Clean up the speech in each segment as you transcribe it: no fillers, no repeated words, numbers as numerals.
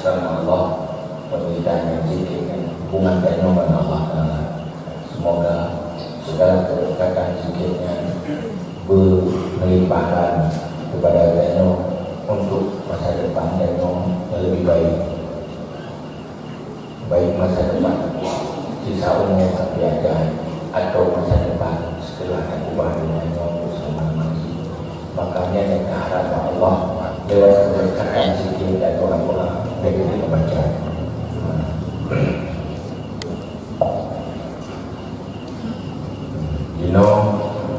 karena Allah, pemerintahan yang zikirkan hubungan dengan Allah Ta'ala. Semoga segala keberkatan zikirnya berlimpahkan kepada Dano untuk masa depan Dano yang lebih baik masa depan sisa umur tapi ada atau masa depan setelah kubah Dano bersama lagi. Makanya yang harap Allah lewat keberkatan zikir dan doa-doa dari membaca.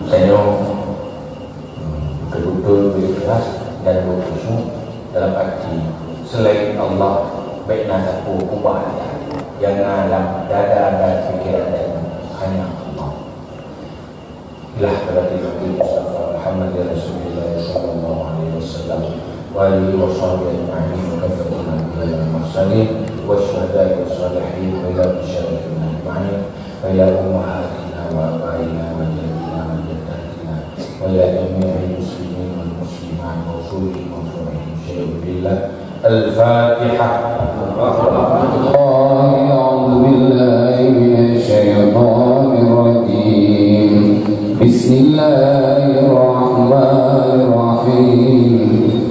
Saya betul-betul berikhlas dan berkhusyuk dalam arti selain Allah baik nasaku kubah yang dalam dada dan pikiran dan hanya Allah. Ilah berarti Nabi Muhammad Rasulullah sallallahu alaihi wasallam wa alihi wa sahbihi ajma'in wa kafatul anbiya wal mursalin wasyuhada'i wassalihin wa ila syarifin ajma'in wa ila ummahatina wa abaina wa jadina wa jaddatina wa ila jami'il muslimin wal muslimat wa usulihim wa furihim syai'ulillah. Al-Fatihah. A'udzu billahi minasy syaithanir rajim. Bismillahirrahmanirrahim.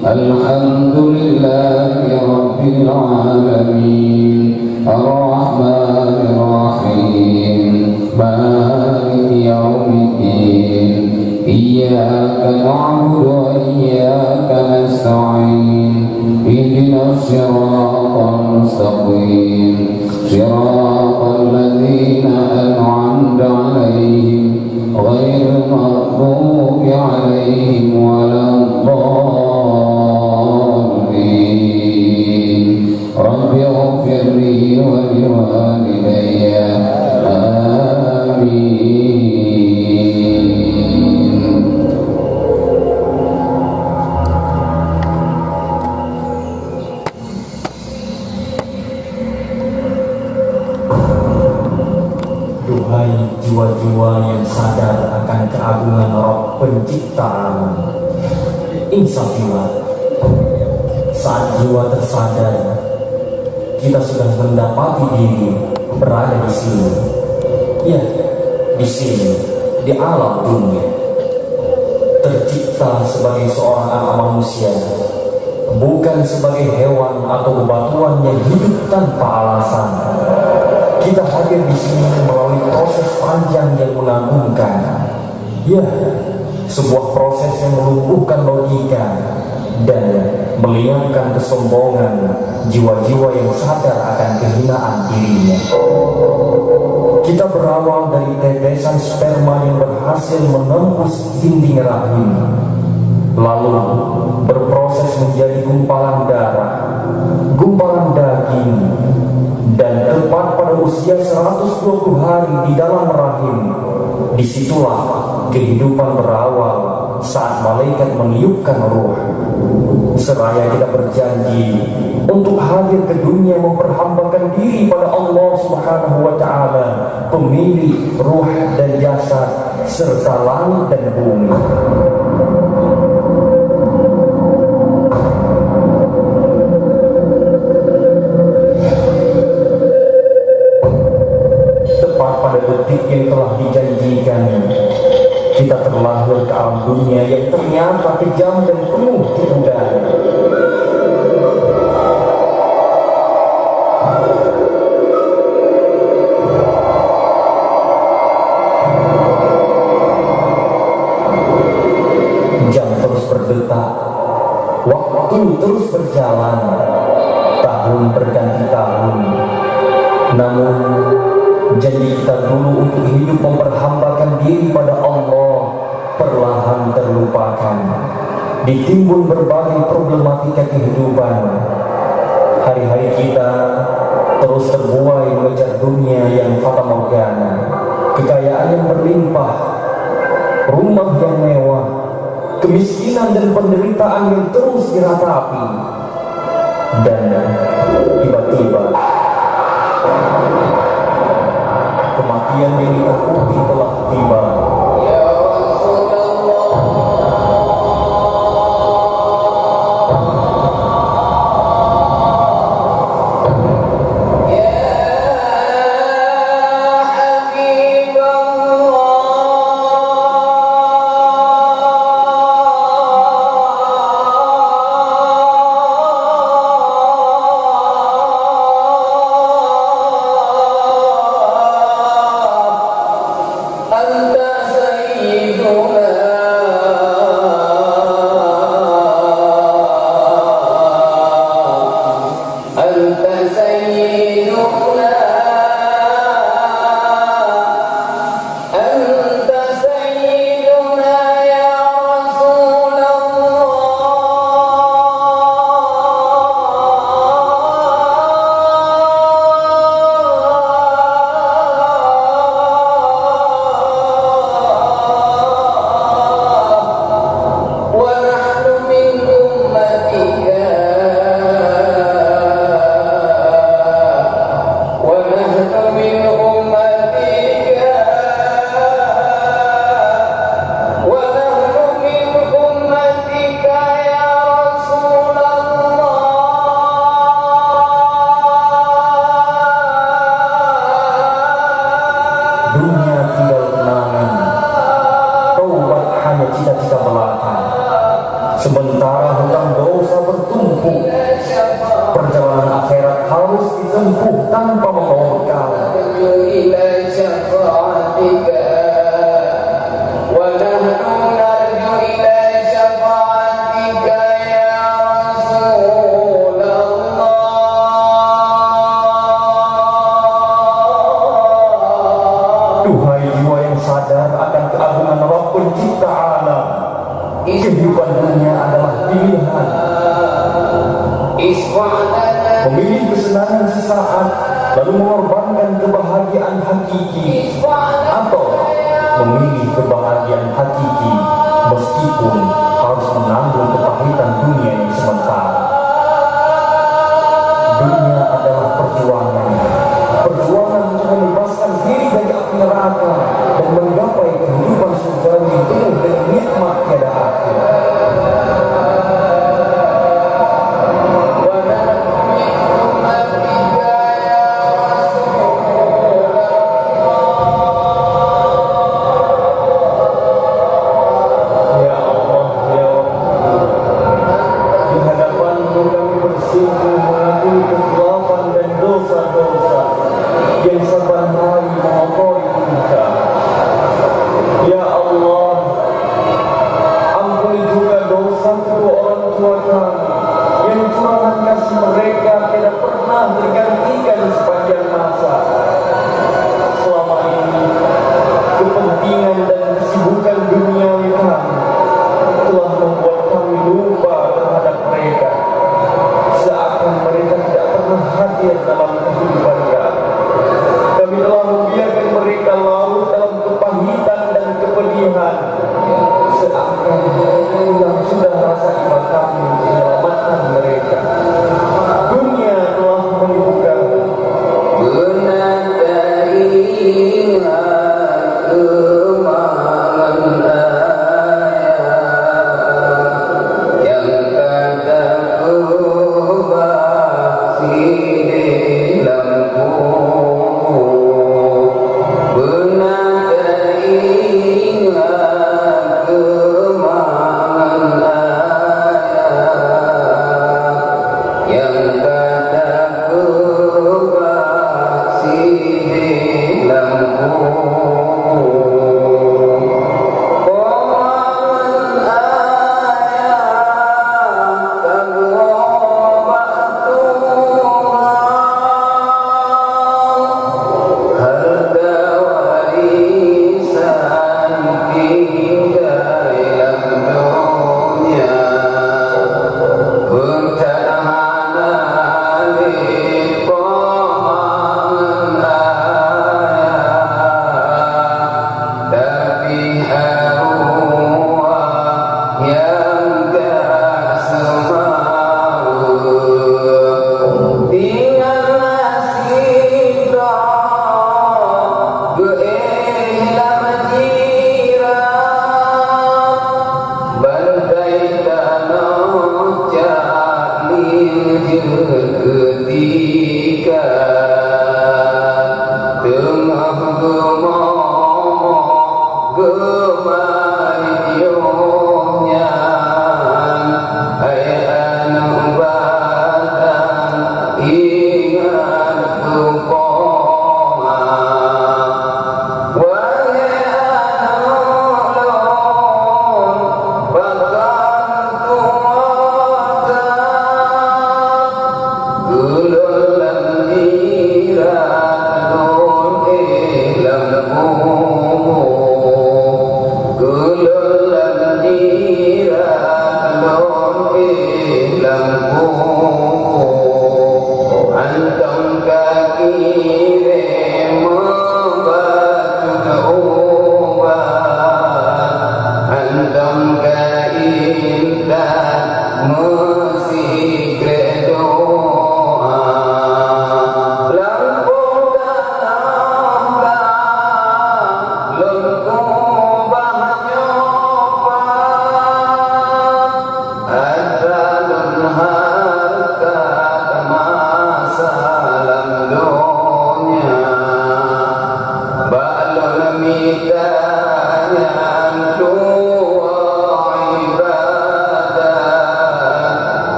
Alhamdulillahi rabbil alamin. Ar-Rahmanir Rahim. Maliki yaumiddin. Iyyaka na'budu wa iyyaka nasta'in. Ihdinas siratal mustaqim. Siratal ladzina an'amta 'alaihim ghairil maghdubi 'alaihim waladdallin. Rabbi ighfirli wa liwalidayya. Amin. Duhai jiwa-jiwa yang sadar akan keagungan Rabb pencipta alam, insafilah. Saat jiwa tersadar, kita sudah mendapati diri berada di sini. Ya, di sini, di alam dunia, tercipta sebagai seorang anak manusia, bukan sebagai hewan atau bebatuan yang hidup tanpa alasan. Kita hadir di sini melalui proses panjang yang menagumkan. Ya, sebuah proses yang melumpuhkan logika dan melihatkan kesombongan jiwa-jiwa yang sadar akan kehinaan dirinya. Kita berawal dari tetesan sperma yang berhasil menembus dinding rahim, lalu berproses menjadi gumpalan darah, gumpalan daging, dan tepat pada usia 120 hari di dalam rahim, disitulah kehidupan berawal saat malaikat meniupkan ruh. Seraya kita berjanji untuk hadir ke dunia memperhambakan diri pada Allah Subhanahu wa Ta'ala, pemilik ruh dan jasad serta langit dan bumi. Tepat pada detik yang telah dijanjikan, kita terlahir ke alam dunia yang ternyata kejam dan penuh kegagalan. Jam terus berdetak, waktu terus berjalan, tahun berganti tahun. Namun janji kita dulu untuk hidup memperhambakan diri pada Allah perlahan terlupakan, ditimbun berbagai problematika kehidupan. Hari-hari kita terus terbuai mengejar dunia yang fata morgana, kekayaan yang berlimpah, rumah yang mewah, kemiskinan dan penderitaan yang terus diratapi. Dan tiba-tiba kematian yang ditakuti telah tiba. Sementara hutang dosa bertumpuk, perjalanan akhirat harus ditempuh tanpa membawa bekal. Duhai jiwa yang sadar akan keagungan Rabb Pencipta alam, kehidupan dunia adalah pilihan. Memilih kesenangan sesaat lalu mengorbankan kebahagiaan hakiki, atau memilih kebahagiaan hakiki meskipun harus menanggung kepahitan dunia yang sementara. Dunia adalah perjuangan untuk membebaskan diri dari api neraka dan menggapai kehidupan surgawi penuh dengan nikmat tiada akhir. Wa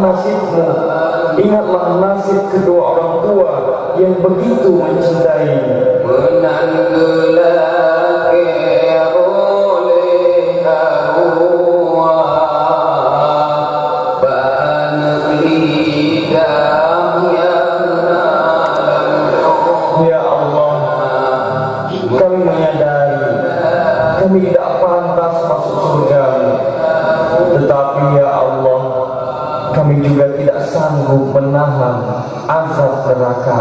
nasibmu. Ingatlah nasib kedua orang tua yang begitu mencintai. Ya Allah, kami menyadari kami tidak pantas masuk surga, tetapi ya Allah, kami juga tidak sanggup menahan azab neraka.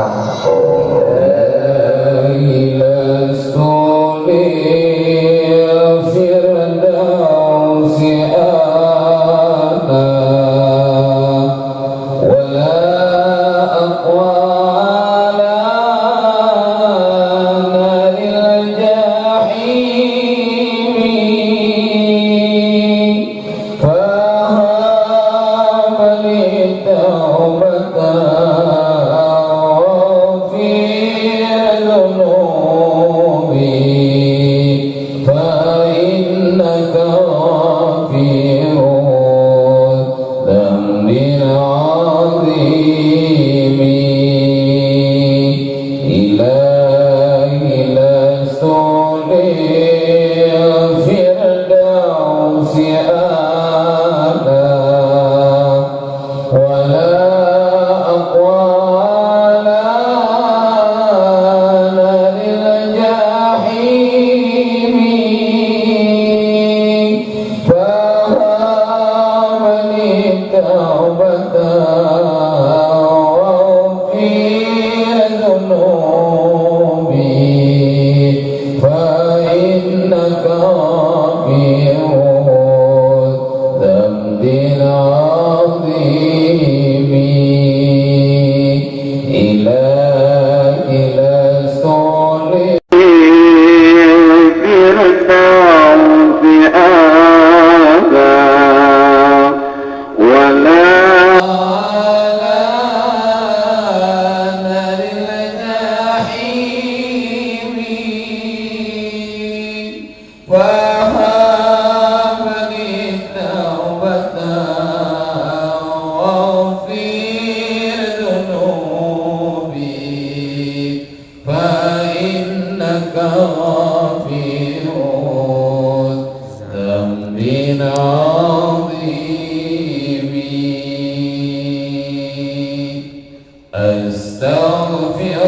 أستغفر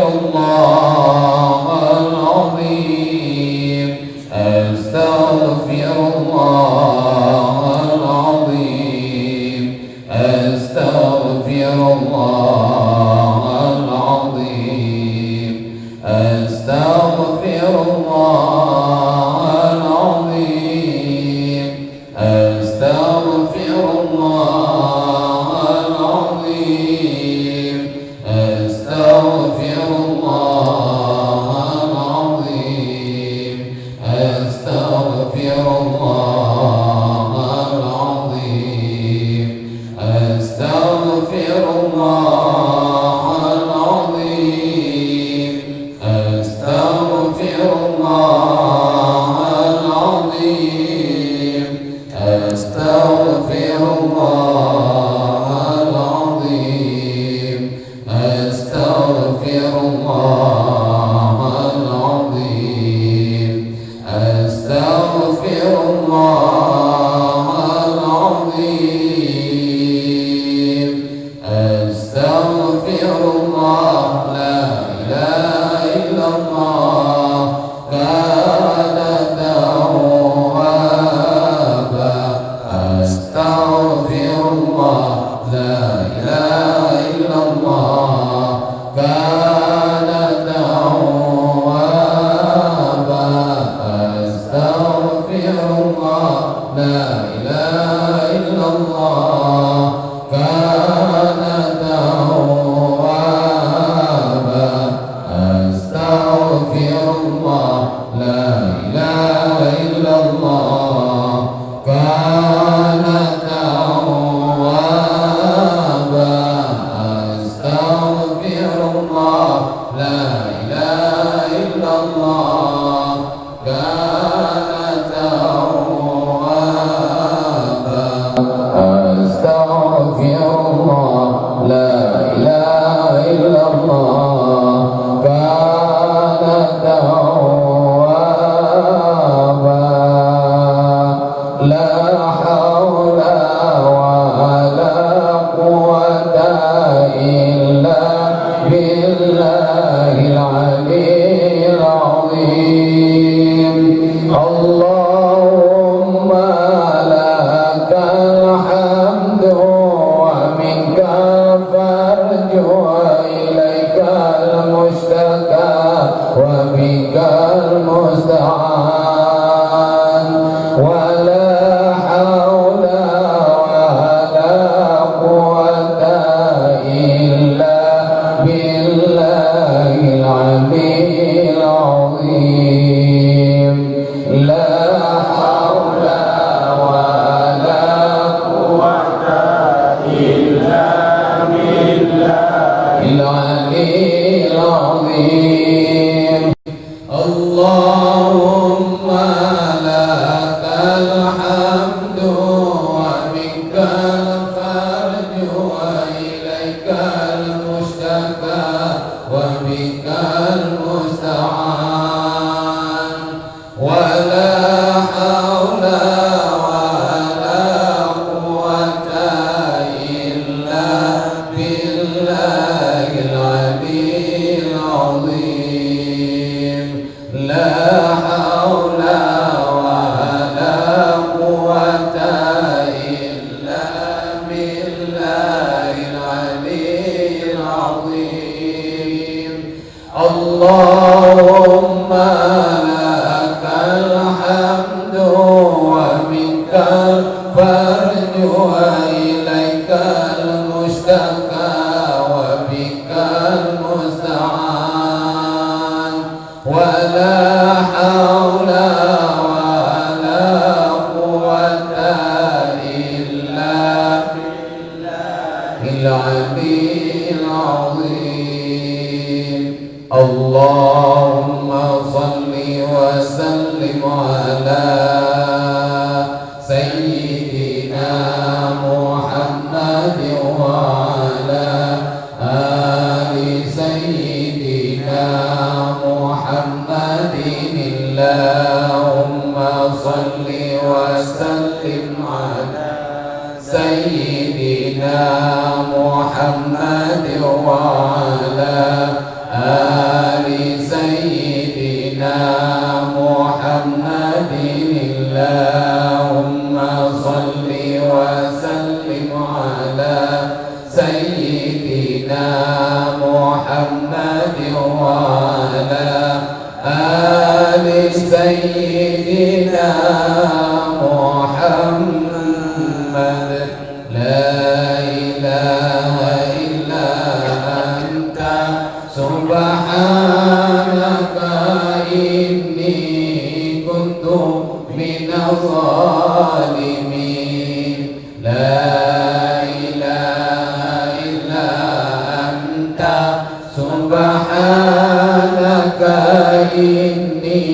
الله وبك المستعان ولا حول ولا قوة إلا بالله العلي العظيم لا حول ولا قوة إلا بالله العلي العظيم اللهم لك الحمد وبك الفرج وإليك المشتكى وبك المستعان ولا حول ولا قوة إلا بالله العلي العظيم لا حول ولا قوة إلا بالله العلي العظيم اللهم لك الحمد ومنك الفرج وإليك المشتكى وبك المستعان ولا حول ولا قوة إلا بالله العلي العظيم اللهم صل وسلم على سيدنا محمد وعلى آل سيدنا محمد اللهم صل وسلم على سيدنا محمد وعلى آل سيدنا محمد اللهم صل وسلم على سيدنا محمد وعلى آل سيدنا محمد لا إله إلا أنت سبحانك إني كنت من الظالمين لا إله إلا أنت سبحانك إني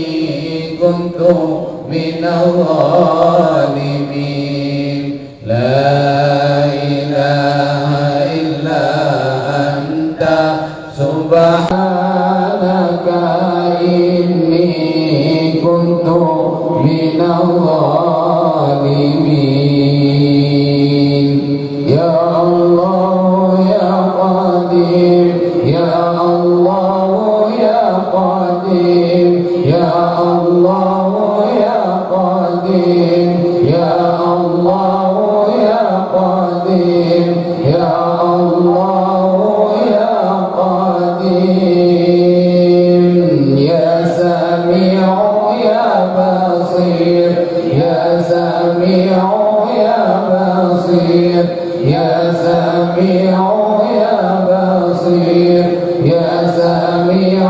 كنت من الظالمين لا إله إلا أنت سبحانك إني كنت من الظالمين يا الله يا قدير يا الله يا قدير يا الله يا قدير يا الله يا قدير يا الله يا قدير يا سميع يا بصير يا سميع يا بصير يا سميع يا بصير يا سميع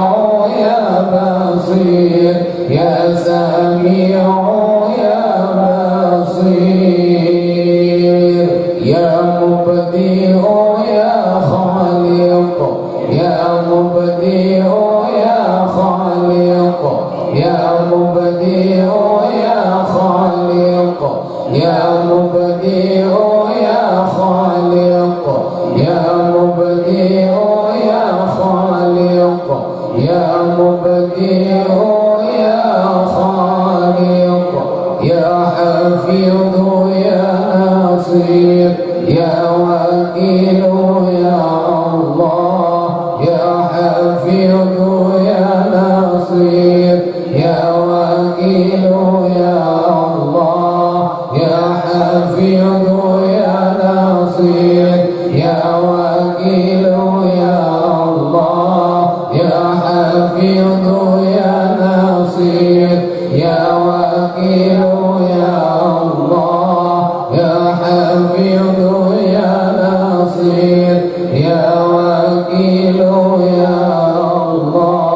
يا بصير يا سميع يا بصير يا مبدئ يا خالق يا مبدئ يا خالق يا مبدئ يا خالق يا مبدئ يا خالق يا مبدئ يا خالق يا مبدئ يا خالق يا حفيظ يا نصير يا وكيل يا الله يا حفيظ يا نصير يا وكيل يا الله يا حفيظ يا نصير يا وكيل يا الله يا حفيظ حفيظ يا نصير يا وكيل يا الله يا حفيظ يا نصير يا وكيل يا الله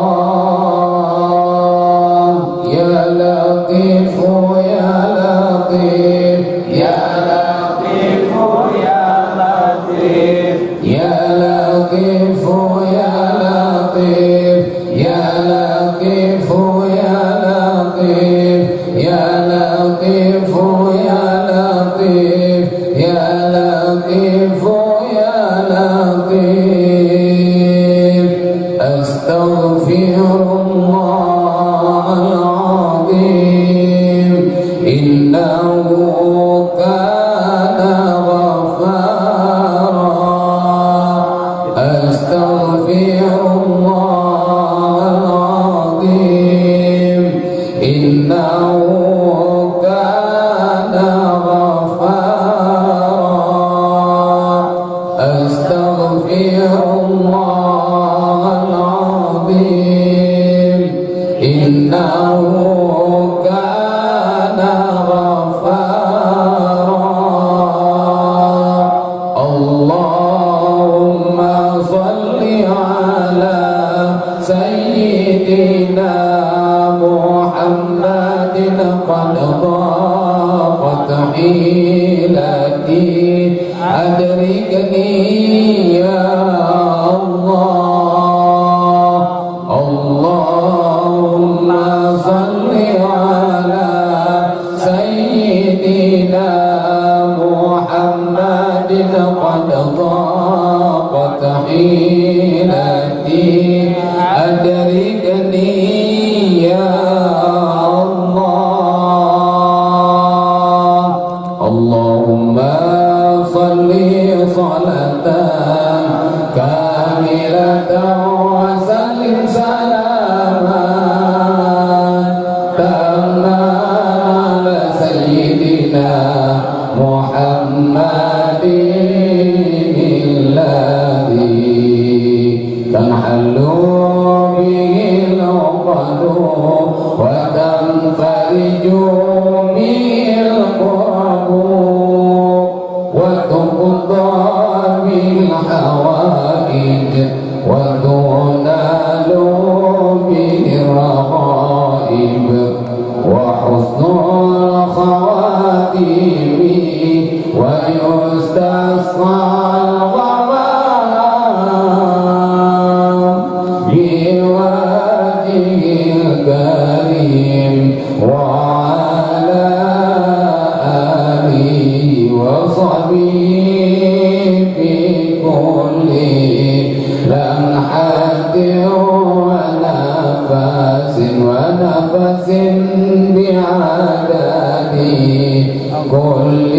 يا لطيف يا لطيف يا لطيف يا لطيف يا لطيف يا لطيف يا لطيف يا لطيف يا لطيف يا لطيف يا لطيف يا لطيف أستغفر الله العظيم إنه كان غفارا أستغفر الله العظيم إنه كان غفارا أستغفر الله العظيم إنه كان غفارا اللهم صل على سيدنا محمد قد ضاقت حيلتي أدركني يا الله اللهم صل على سيدنا محمد قد ضاقت حيلتي أدركني يا الله اللهم صل صلاة كاملة وسلم سلاما تاما على سيدنا محمد الذي تنحل به العقد وتنفرج به الكرب وتقضى به الحوائج وتنال به الرغائب وحسن الخواتيم ويستسقى الغمام بوجهه الكريم وعلى آله وصحبه في كل لمحة ونفس بعدد كل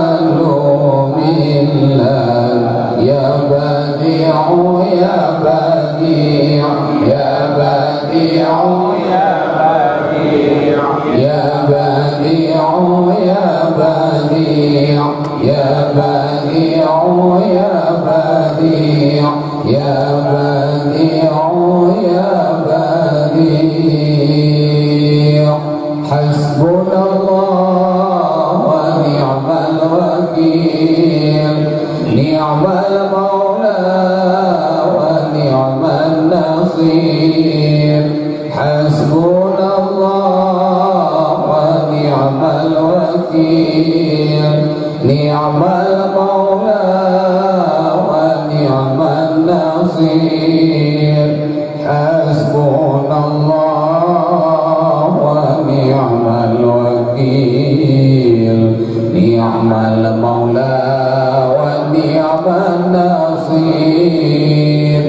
معلوم لك يا بديع يا بديع يا بديع يا بديع يا بديع يا بديع يا بديع يا بديع يا بديع يا بديع حسبنا الله ونعم الوكيل نعم المولى ونعم النصير حسبنا الله ونعم الوكيل نعم المولى ونعم النصير حسبنا الله ونعم الوكيل نعم المولى ونعم النصير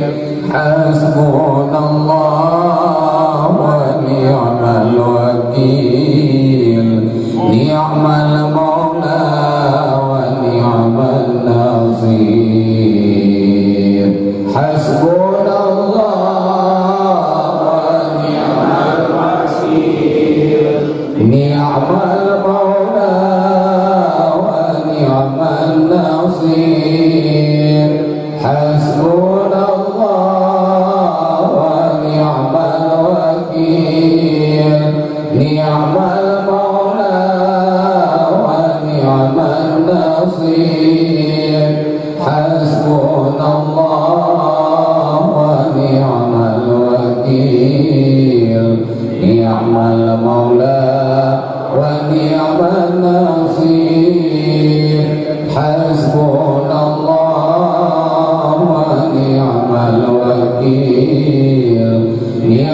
حسبنا الله ونعم الوكيل نعم المولى ونعم النصير حسبنا الله ونعم الوكيل نعم المولى ونعم النصير حسبنا الله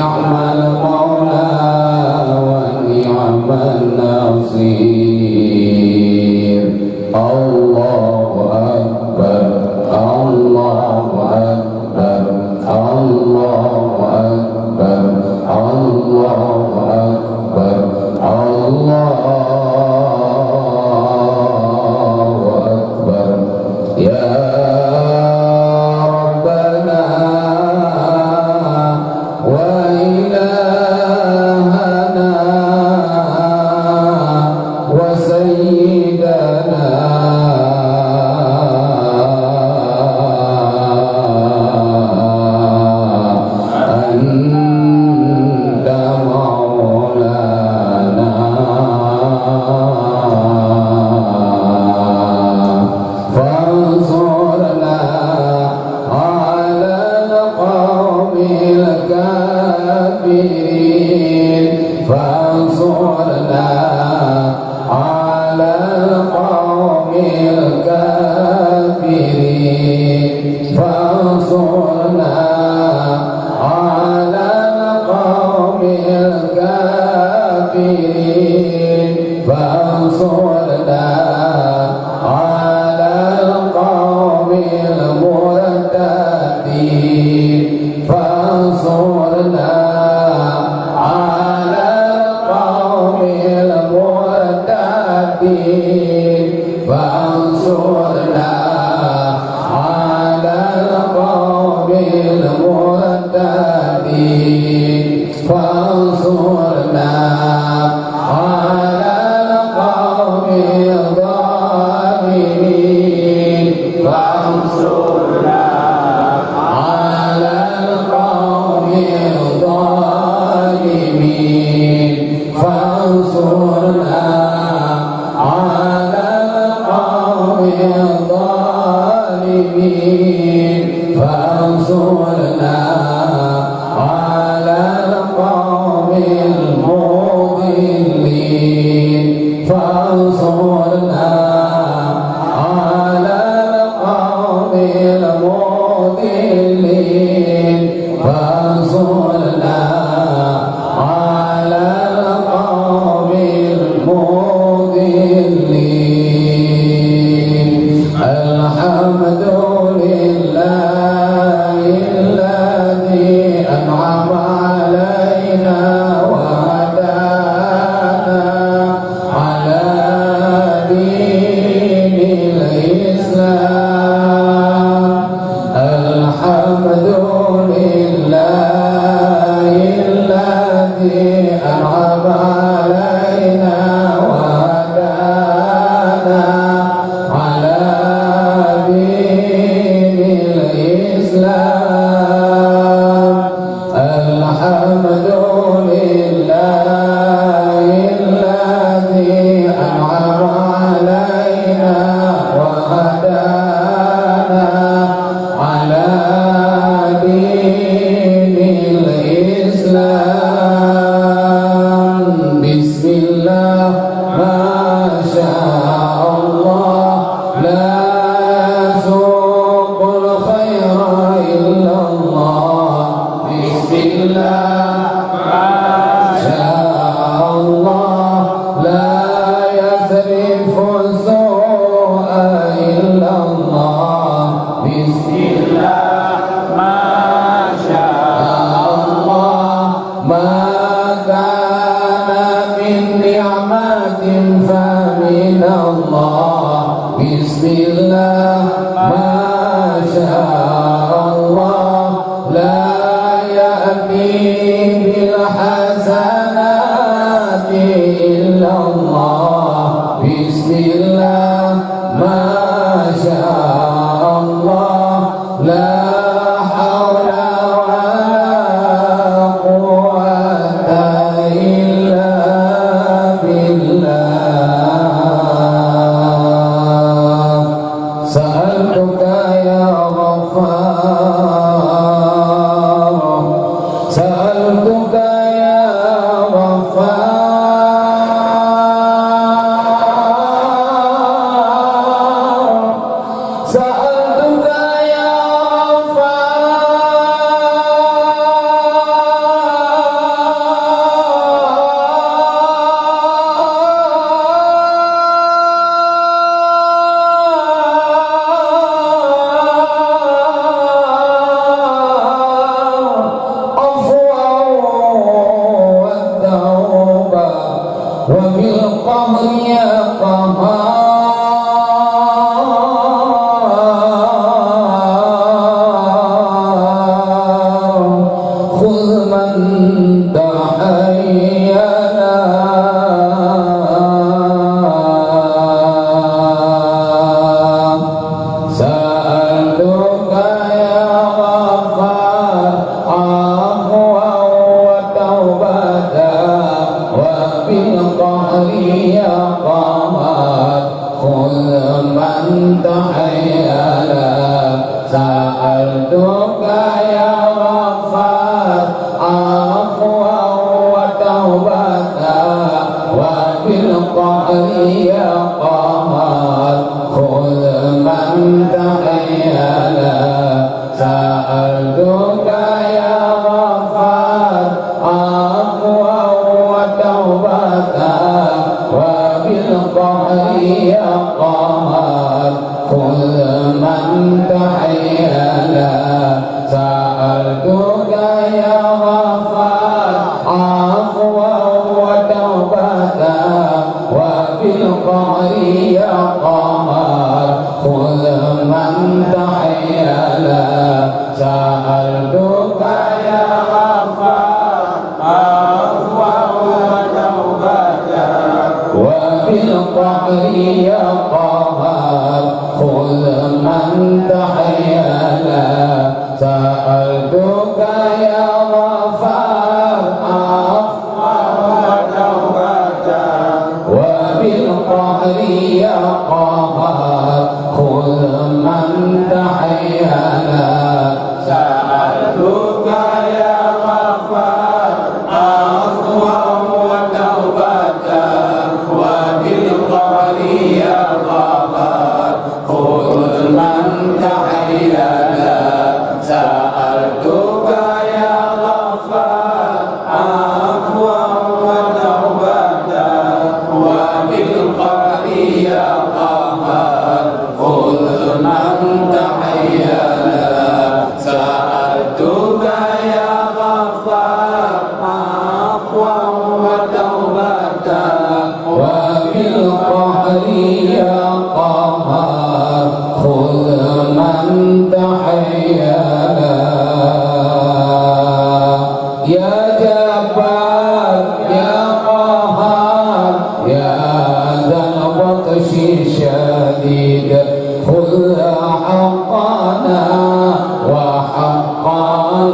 نعم المولى ونعم النصير الله أكبر الله أكبر الله أكبر الله أكبر الله أكبر يا ربنا وإلهنا وسيدنا أنت مولانا فانصرنا على القوم الكافرين فانصرنا على القوم الكافرين فانصرنا على القوم الكافرين فانصرنا على القوم المرتدين فانصرنا على القوم المرتدين فانصرنا على القوم المرتدين فانصرنا على القوم الظالمين فانصرنا على القوم الظالمين فانصرنا على القوم الظالمين فانصرنا على القوم المضلين فانصرنا على القوم المضلين فانصرنا على القوم المضلين الحمد لله الذي أنعم علينا وهدانا على دين الإسلام الحمد لله الذي أنعم علينا وهدانا على دين الإسلام الحمد لله الذي أنعم علينا وهدانا على دين الإسلام بسم الله ما شاء الله لا يسوق الخير إلا الله بسم الله ما شاء الله لا يصرف السوء إلا الله بسم الله ما شاء الله ما كان من نعمة فمن الله بسم الله ما شاء الله لا يأتي بالحسنات إلا الله بسم الله ما شاء الله لا حول ولا قوة إلا بالله سألتك يا غفار سألتك يا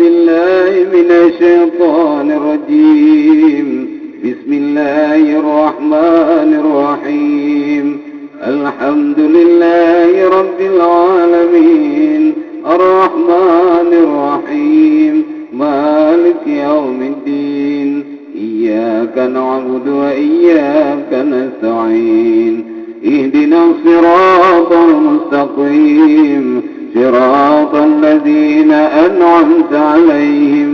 بالله من الشيطان الرجيم. بسم الله الرحمن الرحيم. الحمد لله رب العالمين الرحمن الرحيم مالك يوم الدين. إياك نعبد وإياك نستعين. اهدنا الصراط المستقيم صراط الذين أنعمت عليهم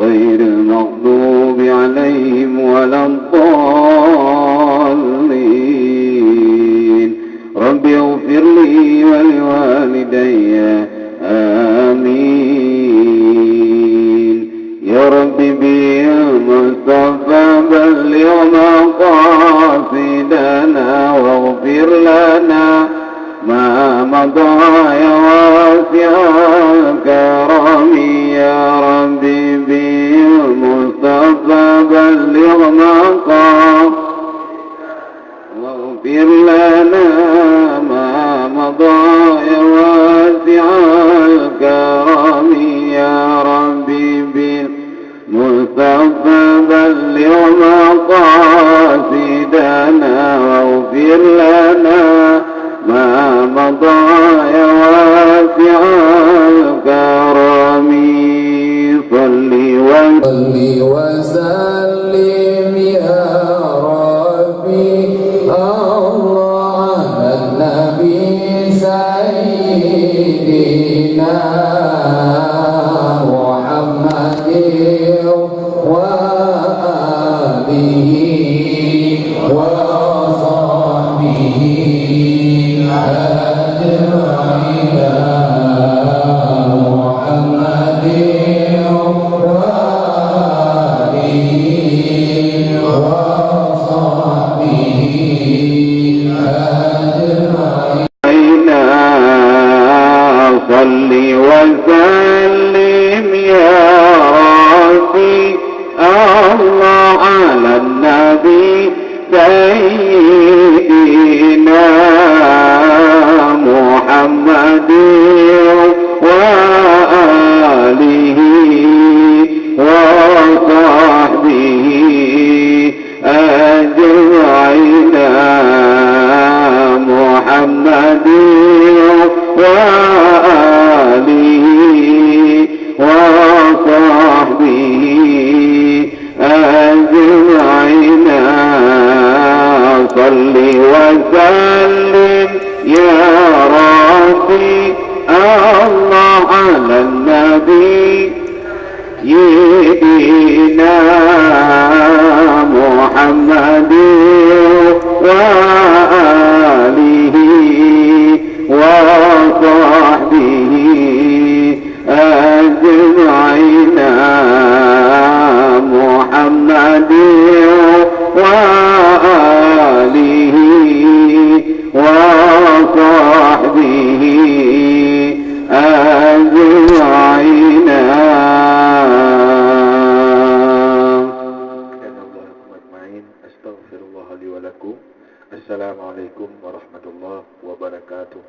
غير المغضوب عليهم ولا الضالين. رب اغفر لي ولوالدي آمين. يا رب بالمصطفى بلغ مقاصدنا واغفر لنا ما مضى يا واسع الكرم. يا رب بالمصطفى بلغ مقاصدنا واغفر لنا ما مضى يا واسع الكرم. يا رب بالمصطفى بلغ مقاصدنا واغفر لنا ما مضى يا واسع الكرم. صل وسلم يا ربي الله على النبي سيدنا محمد وآله وصحبه أجمعين. محمد وآله وصحبه أجمعين. صل وسلم يا ربي الله على النبي سيدنا محمد وآله وصحبه أجمعين. محمد وآله وصحبه أجمعين. صل وسلم يا ربي الله على النبي سيدنا محمد وآله وصحبه أجمعين. محمد وآله وصحبه أجمعين. أستغفر الله لي ولكم. السلام عليكم ورحمة الله وبركاته.